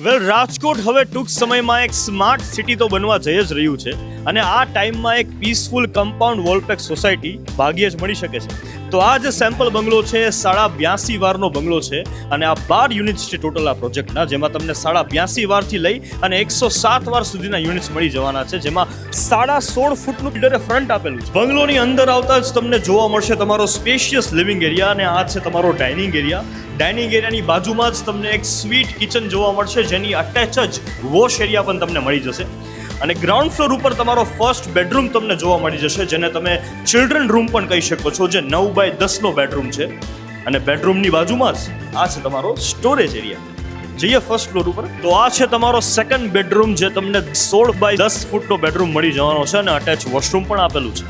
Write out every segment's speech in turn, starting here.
વેલ રાજકોટ હવે ટૂંક સમયમાં એક સ્માર્ટ સિટી તો બનવા જઈ જ રહ્યું છે અને આ ટાઈમમાં એક પીસફુલ કમ્પાઉન્ડ વોલપેક સોસાયટી ભાગ્યે જ મળી શકે છે. તો આ જે સેમ્પલ બંગલો છે એ 82 વારનો બંગલો છે અને આ 12 યુનિટ્સ છે ટોટલ આ પ્રોજેક્ટના, જેમાં તમને 82 વારથી લઈ અને 107 વાર સુધીના યુનિટ્સ મળી જવાના છે, જેમાં 16.5 ફૂટનું બિલ્ડરે ફ્રન્ટ આપેલું છે. બંગલોની અંદર આવતા જ તમને જોવા મળશે તમારો સ્પેશિયસ લિવિંગ એરિયા અને આ છે તમારો ડાઇનિંગ એરિયા. ડાઇનિંગ એરિયાની બાજુમાં જ તમને એક સ્વીટ કિચન જોવા મળશે, જેની અટેચ જ વોશ એરિયા પણ તમને મળી જશે. અને ગ્રાઉન્ડ ફ્લોર ઉપર તમારો ફર્સ્ટ બેડરૂમ તમને જોવા મળી જશે, જેને તમે ચિલ્ડ્રન રૂમ પણ કહી શકો છો, જે 9x10નો બેડરૂમ છે. અને બેડરૂમની બાજુમાં જ આ છે તમારો સ્ટોરેજ એરિયા. જઈએ ફર્સ્ટ ફ્લોર ઉપર, તો આ છે તમારો સેકન્ડ બેડરૂમ, જે તમને 16x10 ફૂટનો બેડરૂમ મળી જવાનો છે અને અટેચ વોશરૂમ પણ આપેલું છે.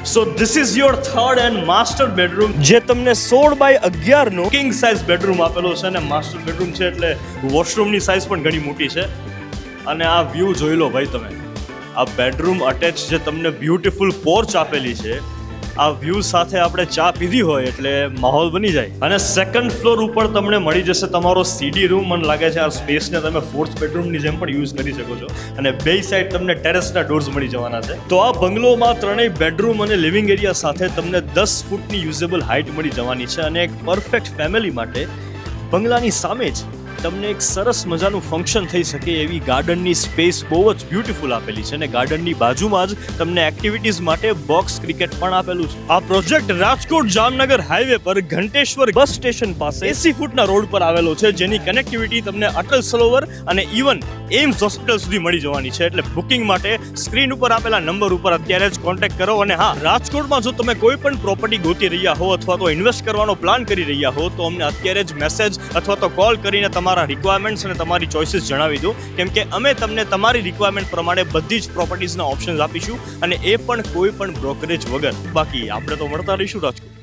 So this is your third and master bedroom, જે તમને 16x11નો કિંગ સાઇઝ બેડરૂમ આપેલો છે. અને માસ્ટર બેડરૂમ છે એટલે વોશરૂમની સાઇઝ પણ ઘણી મોટી છે. અને આ વ્યૂ જોઈ લો ભાઈ તમે, આ બેડરૂમ અટેચ જે તમને બ્યુટીફુલ પોર્ચ આપેલી છે, આ વ્યૂ સાથે આપણે ચા પીધી હોય એટલે માહોલ બની જાય. અને સેકન્ડ ફ્લોર ઉપર તમને મળી જશે તમારો સીડી રૂમ. મને લાગે છે આ સ્પેસને તમે ફોર્થ બેડરૂમની જેમ પણ યુઝ કરી શકો છો. અને બે સાઈડ તમને ટેરેસના ડોર્સ મળી જવાના છે. તો આ બંગલોમાં ત્રણેય બેડરૂમ અને લિવિંગ એરિયા સાથે તમને 10 ફૂટની યુઝેબલ હાઇટ મળી જવાની છે. અને એક પરફેક્ટ ફેમિલી માટે બંગલાની સામે જ તમને એક સરસ મજાનું ફંક્શન થઈ શકે એવી ગાર્ડનની સ્પેસ બહુ જ બ્યુટીફુલ આપેલી છે. અને ગાર્ડનની બાજુમાં જ તમને એક્ટિવિટીઝ માટે બોક્સ ક્રિકેટ પણ આપેલું છે. આ પ્રોજેક્ટ રાજકોટ જામનગર હાઈવે પર ઘંટેશ્વર બસ સ્ટેશન પાસે 80 ફૂટના રોડ પર આવેલો છે, જેની કનેક્ટિવિટી તમને અટલ સરોવર અને ઇવન એમ્સ હોસ્પિટલ સુધી મળી જવાની છે. એટલે બુકિંગ માટે સ્ક્રીન ઉપર આપેલા નંબર ઉપર અત્યારે જ કોન્ટેક્ટ કરો. અને હા, રાજકોટમાં જો તમે કોઈ પણ પ્રોપર્ટી ગોતી રહ્યા હો અથવા તો ઇન્વેસ્ટ કરવાનો પ્લાન કરી રહ્યા હો, તો અમને અત્યારે જ મેસેજ અથવા તો કોલ કરીને તમારા રિક્વાયરમેન્ટ્સ અને તમારી ચોઇસીસ જણાવી દો, કેમ કે અમે તમને તમારી રિક્વાયરમેન્ટ પ્રમાણે બધી જ પ્રોપર્ટીઝના ઓપ્શન્સ આપીશું, અને એ પણ કોઈ પણ બ્રોકરેજ વગર. બાકી આપણે તો મળતા રહીશું રાજકોટ.